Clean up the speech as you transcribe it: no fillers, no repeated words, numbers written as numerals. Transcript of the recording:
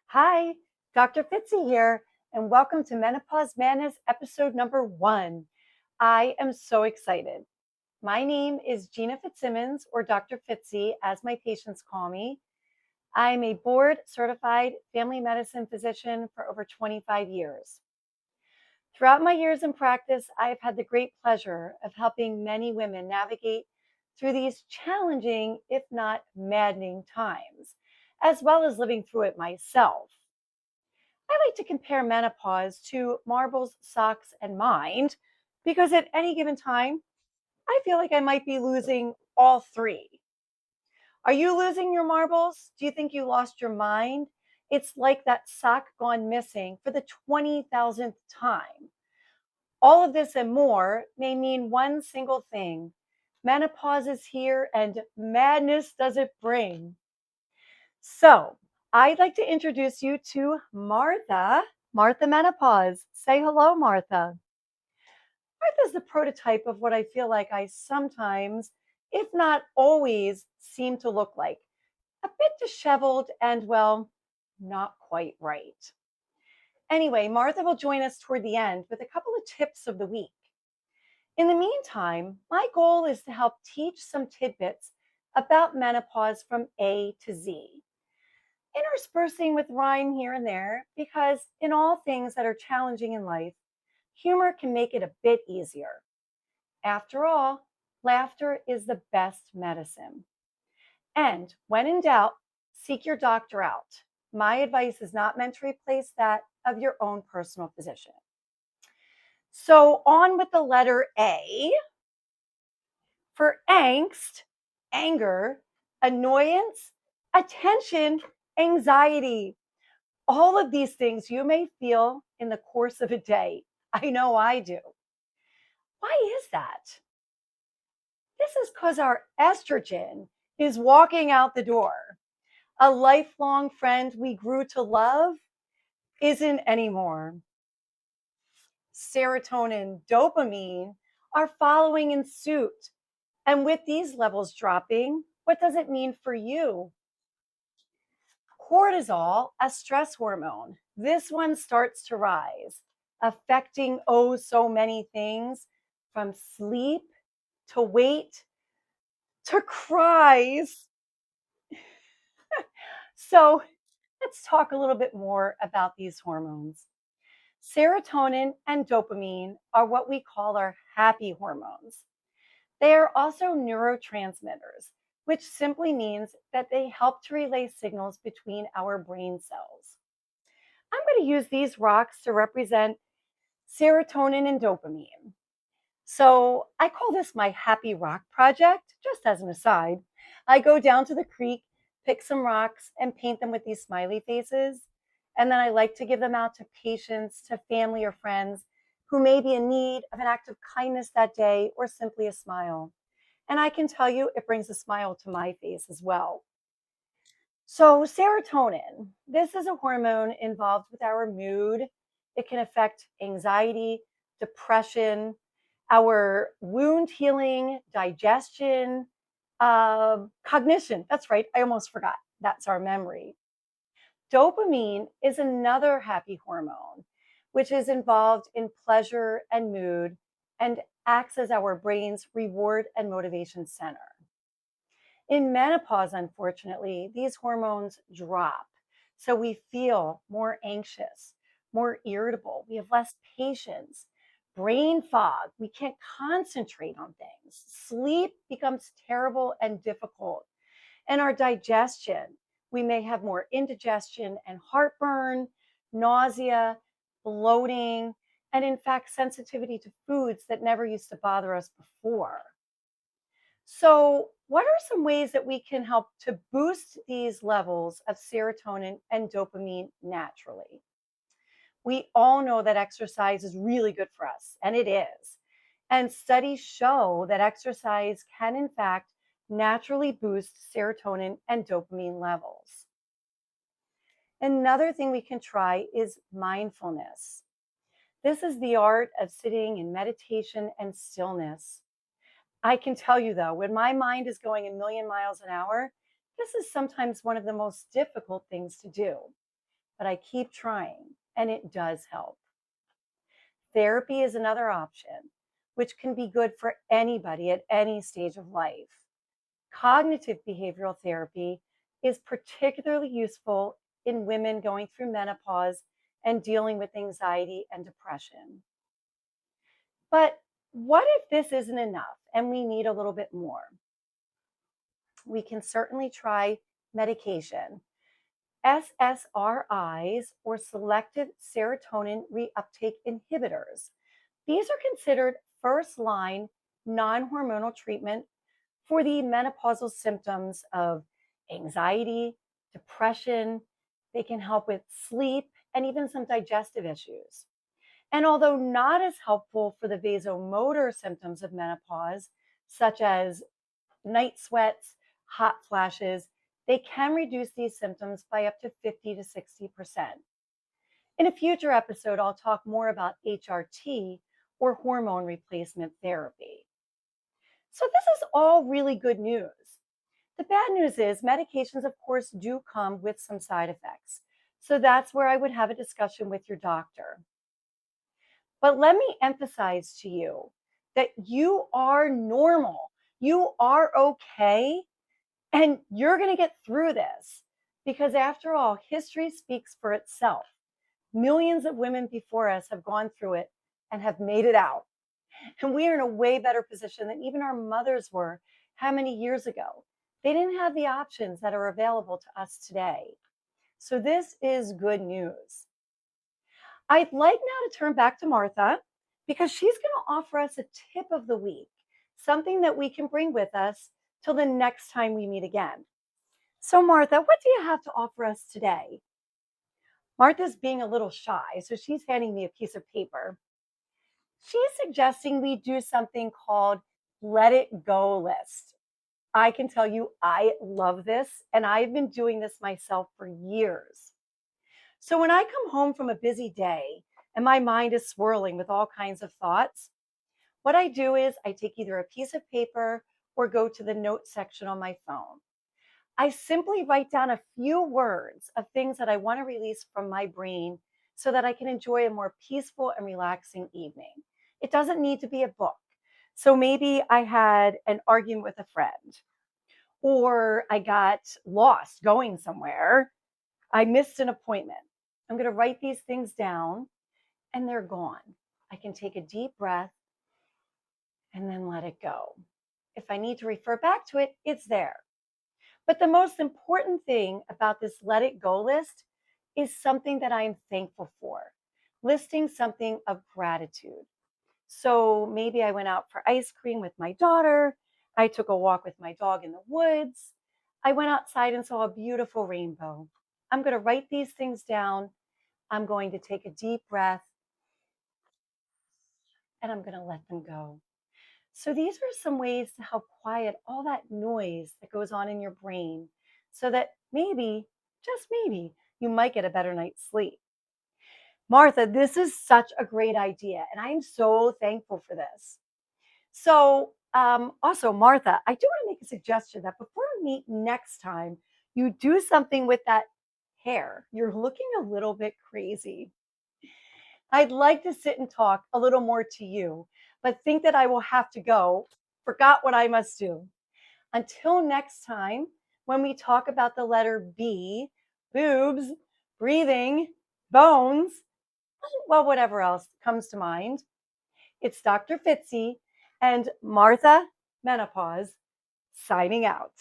Hi, Dr. Fitzy here, and welcome to Menopause Madness episode number 1. I am so excited. My name is Gina Fitzsimmons, or Dr. Fitzy, as my patients call me. I'm a board certified family medicine physician for over 25 years. Throughout my years in practice, I have had the great pleasure of helping many women navigate through these challenging, if not maddening times, as well as living through it myself. I like to compare menopause to marbles, socks, and mind because at any given time, I feel like I might be losing all three. Are you losing your marbles? Do you think you lost your mind? It's like that sock gone missing for the 20,000th time. All of this and more may mean one single thing. Menopause is here and madness does it bring. So I'd like to introduce you to Martha. Martha Menopause. Say hello, Martha. Martha's the prototype of what I feel like I sometimes, if not always, seem to look like. A bit disheveled and, well, not quite right. Anyway, Martha will join us toward the end with a couple of tips of the week. In the meantime, my goal is to help teach some tidbits about menopause from A to Z, interspersing with rhyme here and there, because in all things that are challenging in life, humor can make it a bit easier. After all, laughter is the best medicine. And when in doubt, seek your doctor out. My advice is not meant to replace that of your own personal physician. So, on with the letter A for angst, anger, annoyance, attention, anxiety. All of these things you may feel in the course of a day. I know I do. Why is that? This is because our estrogen is walking out the door. A lifelong friend we grew to love isn't anymore. Serotonin, dopamine are following in suit. And with these levels dropping, what does it mean for you? Cortisol, a stress hormone, this one starts to rise, affecting oh so many things, from sleep to weight to cries. So let's talk a little bit more about these hormones. Serotonin and dopamine are what we call our happy hormones. They are also neurotransmitters, which simply means that they help to relay signals between our brain cells. I'm going to use these rocks to represent serotonin and dopamine. So I call this my happy rock project, just as an aside. I go down to the creek, pick some rocks, and paint them with these smiley faces. And then I like to give them out to patients, to family or friends who may be in need of an act of kindness that day or simply a smile. And I can tell you it brings a smile to my face as well. So, serotonin, this is a hormone involved with our mood. It can affect anxiety, depression, our wound healing, digestion, cognition. That's right, I almost forgot. That's our memory. Dopamine is another happy hormone, which is involved in pleasure and mood and acts as our brain's reward and motivation center. In menopause, unfortunately, these hormones drop. So we feel more anxious, more irritable. We have less patience, brain fog. We can't concentrate on things. Sleep becomes terrible and difficult. And our digestion, we may have more indigestion and heartburn, nausea, bloating, and in fact, sensitivity to foods that never used to bother us before. So, what are some ways that we can help to boost these levels of serotonin and dopamine naturally? We all know that exercise is really good for us, and it is. And studies show that exercise can, in fact, naturally boost serotonin and dopamine levels. Another thing we can try is mindfulness. This is the art of sitting in meditation and stillness. I can tell you though, when my mind is going a million miles an hour, this is sometimes one of the most difficult things to do. but I keep trying and it does help. Therapy is another option, which can be good for anybody at any stage of life. Cognitive behavioral therapy is particularly useful in women going through menopause and dealing with anxiety and depression. But what if this isn't enough and we need a little bit more? We can certainly try medication. SSRIs, or selective serotonin reuptake inhibitors. These are considered first line non hormonal treatment for the menopausal symptoms of anxiety, depression. They can help with sleep and even some digestive issues. And although not as helpful for the vasomotor symptoms of menopause, such as night sweats, hot flashes, they can reduce these symptoms by up to 50 to 60%. In a future episode, I'll talk more about HRT, or hormone replacement therapy. So this is all really good news. The bad news is medications, of course, do come with some side effects. So that's where I would have a discussion with your doctor. But let me emphasize to you that you are normal. You are okay, and you're going to get through this because, after all, history speaks for itself. Millions of women before us have gone through it and have made it out. And we are in a way better position than even our mothers were how many years ago. They didn't have the options that are available to us today. So this is good news. I'd like now to turn back to Martha because she's going to offer us a tip of the week, something that we can bring with us till the next time we meet again. So Martha, what do you have to offer us today? Martha's being a little shy, so she's handing me a piece of paper. She's suggesting we do something called Let It Go list. I can tell you I love this, and I've been doing this myself for years. So when I come home from a busy day and my mind is swirling with all kinds of thoughts, what I do is I take either a piece of paper or go to the notes section on my phone. I simply write down a few words of things that I want to release from my brain so that I can enjoy a more peaceful and relaxing evening. It doesn't need to be a book. So maybe I had an argument with a friend, or I got lost going somewhere. I missed an appointment. I'm going to write these things down and they're gone. I can take a deep breath and then let it go. If I need to refer back to it, it's there. But the most important thing about this Let It Go list is something that I'm thankful for, listing something of gratitude. So maybe I went out for ice cream with my daughter. I took a walk with my dog in the woods. I went outside and saw a beautiful rainbow. I'm going to write these things down. I'm going to take a deep breath and I'm going to let them go. So these are some ways to help quiet all that noise that goes on in your brain so that maybe, just maybe, you might get a better night's sleep. Martha, this is such a great idea, and I'm so thankful for this. So also, Martha, I do want to make a suggestion that before we meet next time, you do something with that hair. You're looking a little bit crazy. I'd like to sit and talk a little more to you, but think that I will have to go. Forgot what I must do. Until next time, when we talk about the letter B, boobs, breathing, bones, well, whatever else comes to mind, it's Dr. Fitzy and Martha Menopause signing out.